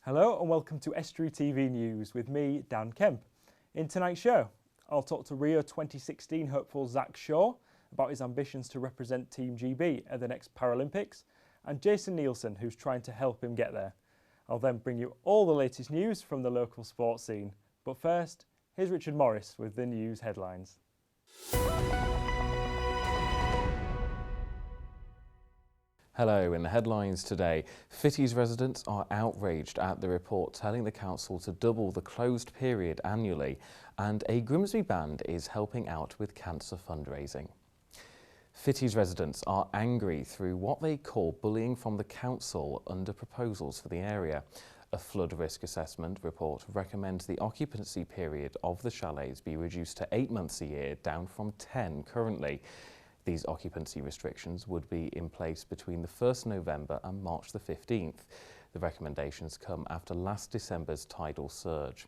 Hello and welcome to Estuary TV News with me, Dan Kemp. In tonight's show, I'll talk to Rio 2016 hopeful Zach Shaw about his ambitions to represent Team GB at the next Paralympics, and Jason Nielsen, who's trying to help him get there. I'll then bring you all the latest news from the local sports scene. But first, here's Richard Morris with the news headlines. Hello, in the headlines today, Fitties residents are outraged at the report telling the council to double the closed period annually, and a Grimsby band is helping out with cancer fundraising. Fitties residents are angry through what they call bullying from the council under proposals for the area. A flood risk assessment report recommends the occupancy period of the chalets be reduced to 8 months a year, down from 10 currently. These occupancy restrictions would be in place between the 1st November and March the 15th. The recommendations come after last December's tidal surge.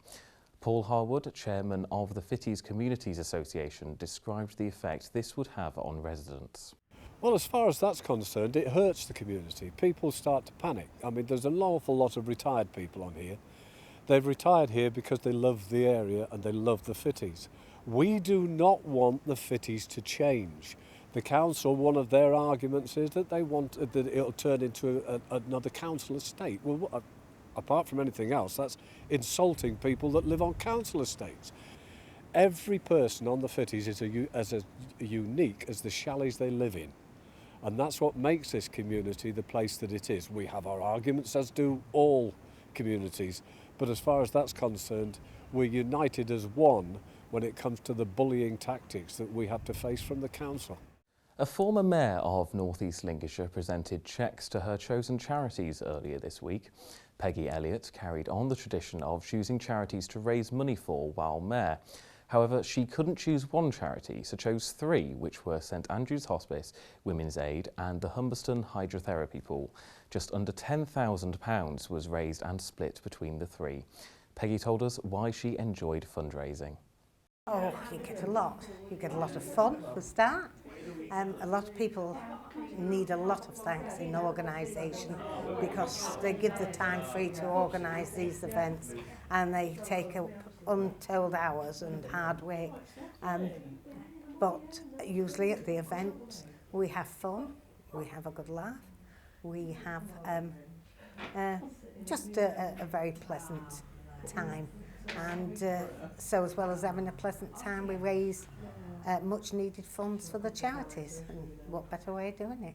Paul Harwood, chairman of the Fitties Communities Association, described the effect this would have on residents. Well, as far as that's concerned, it hurts the community. People start to panic. I mean, there's an awful lot of retired people on here. They've retired here because they love the area and they love the Fitties. We do not want the Fitties to change. The council, one of their arguments is that they want that it'll turn into another council estate. Well, apart from anything else, that's insulting people that live on council estates. Every person on the Fitties is as unique as the chalets they live in. And that's what makes this community the place that it is. We have our arguments, as do all communities. But as far as that's concerned, we're united as one when it comes to the bullying tactics that we have to face from the council. A former mayor of North East Lincolnshire presented cheques to her chosen charities earlier this week. Peggy Elliott carried on the tradition of choosing charities to raise money for while mayor. However, she couldn't choose one charity, so chose three, which were St Andrew's Hospice, Women's Aid and the Humberston Hydrotherapy Pool. Just under £10,000 was raised and split between the three. Peggy told us why she enjoyed fundraising. Oh, you get a lot. You get a lot of fun for a start. A lot of people need a lot of thanks in organisation because they give the time free to organise these events and they take up untold hours and hard work. But usually at the event we have fun, we have a good laugh, we have just a very pleasant time. And so as well as having a pleasant time, we raise much needed funds for the charities, and what better way of doing it?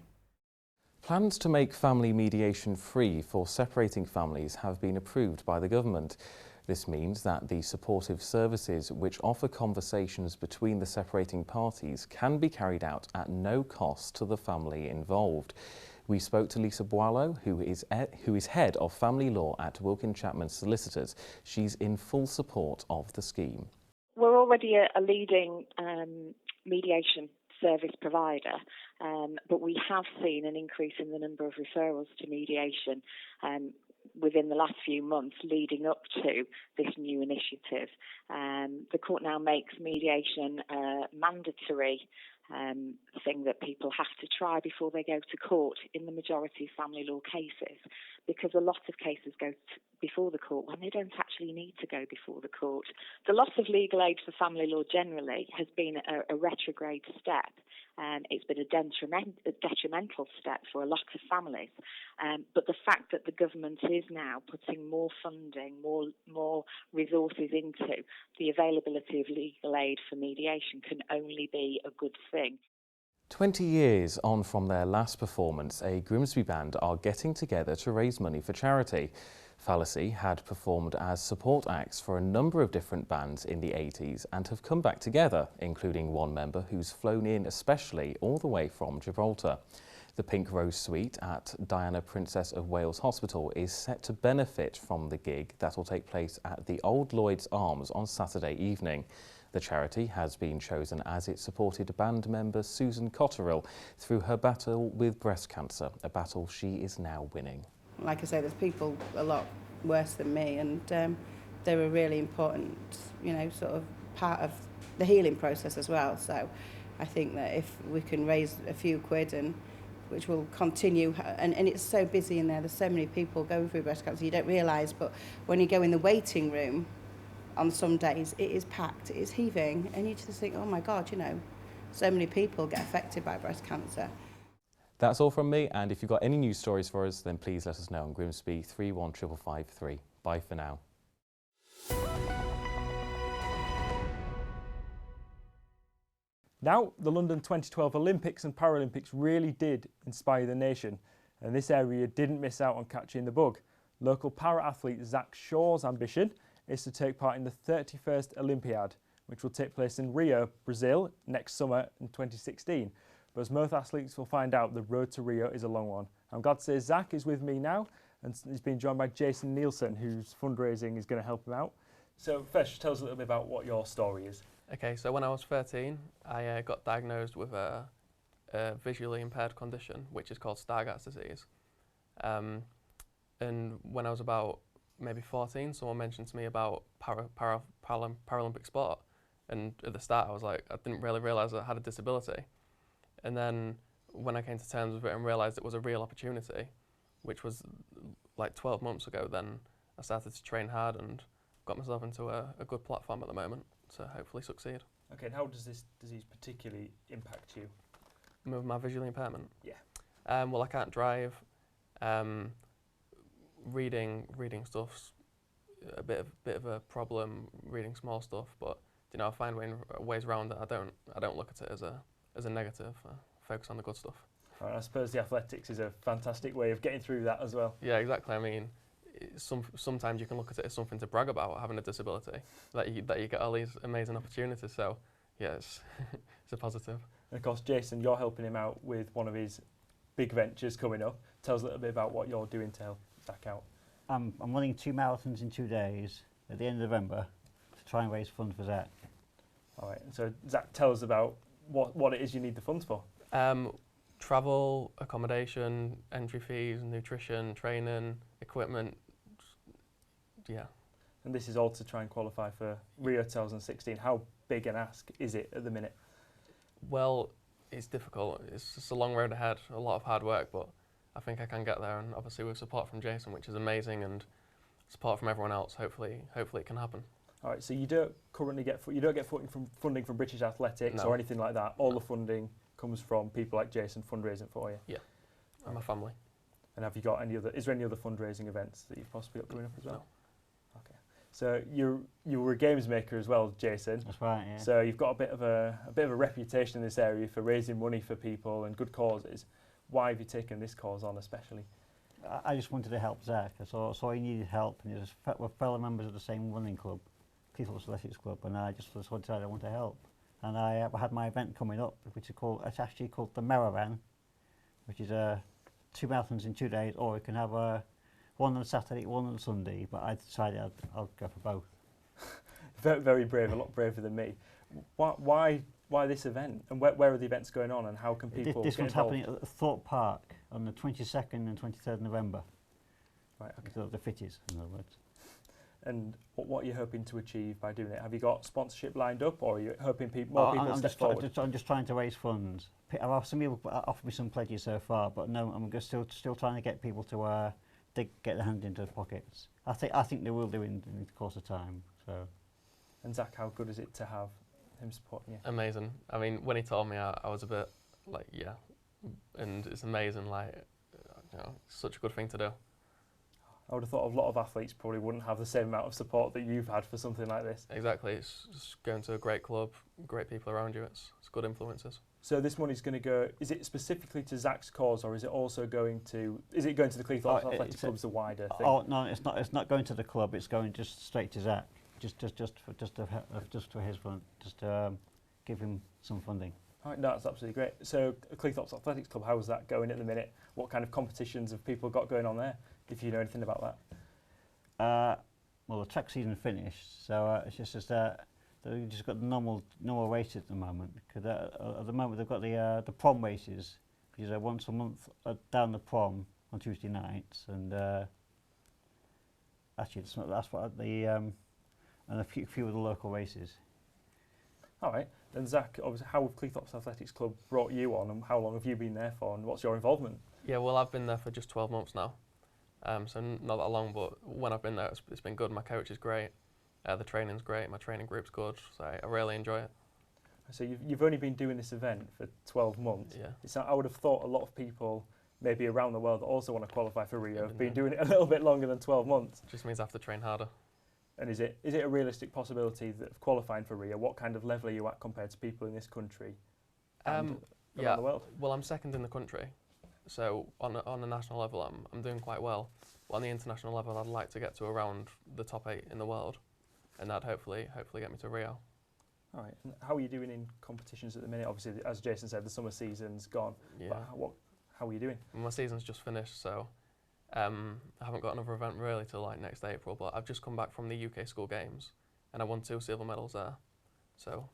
Plans to make family mediation free for separating families have been approved by the government. This means that the supportive services which offer conversations between the separating parties can be carried out at no cost to the family involved. We spoke to Lisa Boileau, who is head of family law at Wilkin Chapman Solicitors. She's in full support of the scheme. We're already a leading mediation service provider, but we have seen an increase in the number of referrals to mediation within the last few months leading up to this new initiative. The court now makes mediation a mandatory thing that people have to try before they go to court in the majority of family law cases, because a lot of cases go before the court when they don't actually need to go before the court. The loss of legal aid for family law generally has been a retrograde step. It's been a detrimental step for a lot of families. But the fact that the government is now putting more funding, more resources into the availability of legal aid for mediation can only be a good thing. 20 years on from their last performance, a Grimsby band are getting together to raise money for charity. Fallacy had performed as support acts for a number of different bands in the 80s and have come back together, including one member who's flown in especially all the way from Gibraltar. The Pink Rose Suite at Diana Princess of Wales Hospital is set to benefit from the gig that will take place at the Old Lloyd's Arms on Saturday evening. The charity has been chosen as it supported band member Susan Cotterill through her battle with breast cancer, a battle she is now winning. Like I say, there's people a lot worse than me, and they're a really important, sort of part of the healing process as well. So I think that if we can raise a few quid and which will continue. And it's so busy in there. There's so many people going through breast cancer, you don't realise. But when you go in the waiting room, on some days, it is packed, it is heaving. And you just think, oh my God, you know, so many people get affected by breast cancer. That's all from me, and if you've got any news stories for us, then please let us know on Grimsby 31553. Bye for now. Now, the London 2012 Olympics and Paralympics really did inspire the nation, and this area didn't miss out on catching the bug. Local para-athlete Zach Shaw's ambition is to take part in the 31st Olympiad, which will take place in Rio, Brazil, next summer in 2016. But as most athletes will find out, the road to Rio is a long one. I'm glad to say Zach is with me now, and he's been joined by Jason Nielsen, whose fundraising is going to help him out. So first, just tell us a little bit about what your story is. Okay, so when I was 13, I got diagnosed with a visually impaired condition, which is called Stargardt's disease. And when I was about maybe 14, someone mentioned to me about Paralympic sport. And at the start, I was like, I didn't really realise I had a disability. And then when I came to terms with it and realised it was a real opportunity, which was like 12 months ago, then I started to train hard and got myself into a good platform at the moment to hopefully succeed. Okay, and how does this disease particularly impact you? With my visual impairment? Yeah. Well, I can't drive. Reading stuff's a bit of a problem. Reading small stuff, but you know, I find ways around it. I don't look at it as a negative. Focus on the good stuff. Right, I suppose the athletics is a fantastic way of getting through that as well. Yeah, exactly. I mean, sometimes you can look at it as something to brag about, having a disability, that you get all these amazing opportunities. So, yeah, it's a positive. And of course, Jason, you're helping him out with one of his big ventures coming up. Tell us a little bit about what you're doing to help Zach out. I'm running 2 marathons in 2 days at the end of November to try and raise funds for Zach. All right, so Zach, tell us about what it is you need the funds for. Travel, accommodation, entry fees, nutrition, training, equipment, yeah. And this is all to try and qualify for Rio 2016. How big an ask is it at the minute? Well, it's difficult. It's just a long road ahead, a lot of hard work, but I think I can get there, and obviously with support from Jason, which is amazing, and support from everyone else, hopefully it can happen. All right, so you don't currently get funding from British Athletics or anything like that. All the funding comes from people like Jason fundraising for you. Yeah, and my family. And have you got is there any other fundraising events that you've possibly got coming up as well? No. Okay. So you were a games maker as well, Jason. That's right. Yeah. So you've got a bit of a reputation in this area for raising money for people and good causes. Why have you taken this cause on especially? I just wanted to help Zach. I saw he needed help, and he was fellow members of the same running club, Cleethorpes Athletics Club, and I just decided I want to help. And I had my event coming up, it's actually called the Marathon, which is 2 marathons in 2 days, or you can have one on Saturday, one on Sunday. But I decided I'll go for both. Very, very brave, a lot braver than me. Why this event, and where are the events going on, and how can people This get one's involved? happening at Thorpe Park on the 22nd and 23rd November. Right, okay. The Fitties, in other words. And what are you hoping to achieve by doing it? Have you got sponsorship lined up, or are you hoping more people step forward? I'm just trying to raise funds. Some people offered me some pledges so far, but no, I'm still trying to get people to get their hand into the pockets. I think they will do in the course of time. So. And Zach, how good is it to have him supporting you? Amazing. I mean, when he told me, I was a bit like, yeah, and it's amazing. Like, you know, it's such a good thing to do. I would have thought a lot of athletes probably wouldn't have the same amount of support that you've had for something like this. Exactly. It's just going to a great club, great people around you. It's good influences. So this money's going to go, is it specifically to Zach's cause, or is it also going to the Cleethorpes Athletic Club's the wider thing? Oh no, it's not going to the club. It's going just straight to Zach, just for his fund, just to give him some funding. All right, no, that's absolutely great. So Cleethorpes Athletics Club, how's that going at the minute? What kind of competitions have people got going on there, if you know anything about that? Well, the track season finished, so it's just that they've just got the normal races at the moment. Because at the moment they've got the prom races, which is once a month down the prom on Tuesday nights, and actually that's what the and a few of the local races. All right. Then Zach, obviously, how have Cleethorpes Athletics Club brought you on, and how long have you been there for, and what's your involvement? Yeah, well, I've been there for just 12 months now, so not that long, but when I've been there, it's been good. My coach is great, the training's great, my training group's good, so I really enjoy it. So you've only been doing this event for 12 months. Yeah. I would have thought a lot of people, maybe around the world, that also want to qualify for Rio, have been Yeah. doing it a little bit longer than 12 months. Just means I have to train harder. And is it a realistic possibility that of qualifying for Rio? What kind of level are you at compared to people in this country and around the world? Well, I'm second in the country, so on a national level, I'm doing quite well. But on the international level, I'd like to get to around the top 8 in the world, and that'd hopefully get me to Rio. All right. And how are you doing in competitions at the minute? Obviously, as Jason said, the summer season's gone. Yeah. But how are you doing? My season's just finished, so I haven't got another event really till like next April. But I've just come back from the UK School Games, and I won 2 silver medals there. So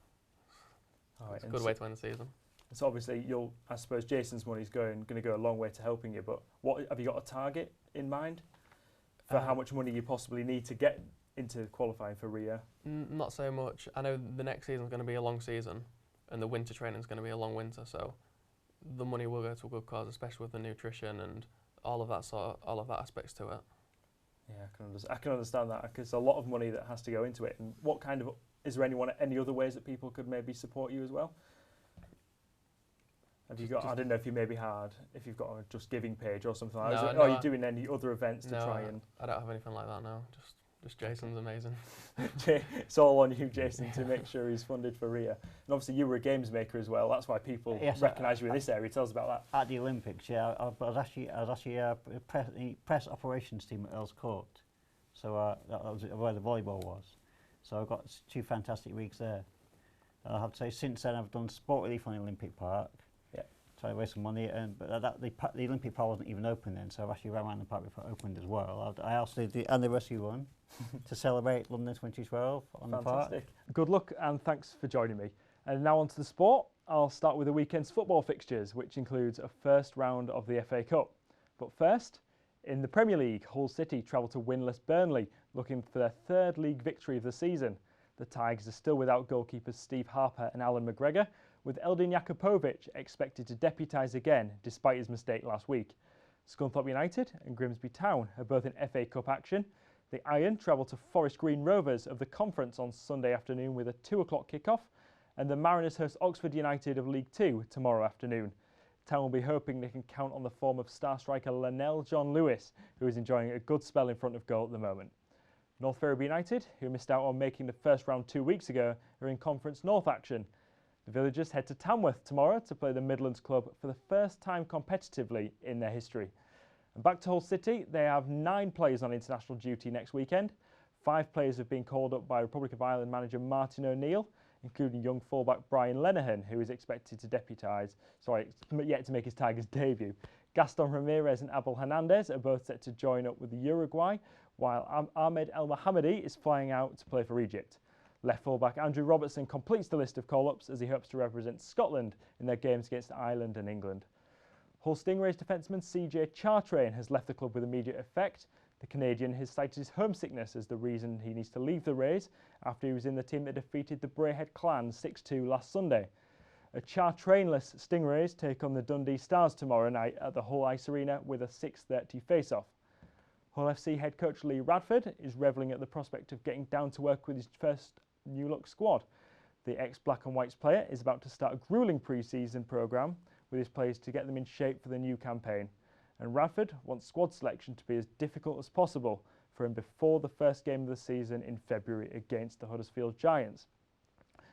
it's a good way to end the season. So obviously, I suppose Jason's money's going to go a long way to helping you. But what have you got a target in mind for how much money you possibly need to get into qualifying for Rio? Not so much. I know the next season's going to be a long season, and the winter training's going to be a long winter. So the money will go to a good cause, especially with the nutrition and all of that aspects to it. Yeah, I can understand that, because a lot of money that has to go into it. And is there any other ways that people could maybe support you as well? Have you got? I don't know if you've got a Just Giving page or something like that. Are you doing any other events to try and? I don't have anything like that now. Just Jason's amazing. It's all on you, Jason, to make sure he's funded for Rio. And obviously, you were a games maker as well. That's why people recognise you in this area. Tell us about that. At the Olympics, yeah, I was actually the press operations team at Earls Court. So that was where the volleyball was. So I got 2 fantastic weeks there. And I have to say, since then, I've done sport relief on the Olympic Park. Try to raise some money, but the Olympic Park wasn't even open then, so I actually ran around the park before it opened as well. I also did the anniversary run to celebrate London 2012 on the park. Good luck and thanks for joining me. And now on to the sport. I'll start with the weekend's football fixtures, which includes a first round of the FA Cup. But first, in the Premier League, Hull City travel to winless Burnley, looking for their 3rd league victory of the season. The Tigers are still without goalkeepers Steve Harper and Alan McGregor, with Eldin Jakupovic expected to deputise again despite his mistake last week. Scunthorpe United and Grimsby Town are both in FA Cup action. The Iron travel to Forest Green Rovers of the Conference on Sunday afternoon with a 2 o'clock kickoff, and the Mariners host Oxford United of League 2 tomorrow afternoon. Town will be hoping they can count on the form of star striker Lionel John Lewis, who is enjoying a good spell in front of goal at the moment. North Ferriby United, who missed out on making the first round 2 weeks ago, are in Conference North action. The Villagers head to Tamworth tomorrow to play the Midlands club for the first time competitively in their history. And back to Hull City, they have 9 players on international duty next weekend. 5 players have been called up by Republic of Ireland manager Martin O'Neill, including young fullback Brian Lenihan, who is expected to yet to make his Tigers debut. Gaston Ramirez and Abel Hernandez are both set to join up with the Uruguay, while Ahmed El Mohammadi is flying out to play for Egypt. Left fullback Andrew Robertson completes the list of call-ups as he hopes to represent Scotland in their games against Ireland and England. Hull Stingrays defenceman CJ Chartrain has left the club with immediate effect. The Canadian has cited his homesickness as the reason he needs to leave the Rays after he was in the team that defeated the Brayhead Clan 6-2 last Sunday. A Chartrainless Stingrays take on the Dundee Stars tomorrow night at the Hull Ice Arena with a 6:30 face-off. Hull FC head coach Lee Radford is revelling at the prospect of getting down to work with his first new-look squad. The ex-Black and Whites player is about to start a gruelling pre-season programme with his players to get them in shape for the new campaign. And Radford wants squad selection to be as difficult as possible for him before the first game of the season in February against the Huddersfield Giants.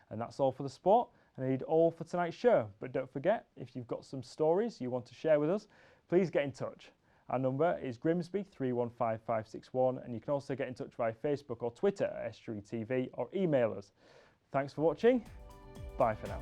And that's all for the sport, and indeed all for tonight's show. But don't forget, if you've got some stories you want to share with us, please get in touch. Our number is Grimsby 315561, and you can also get in touch via Facebook or Twitter at Estuary TV or email us. Thanks for watching. Bye for now.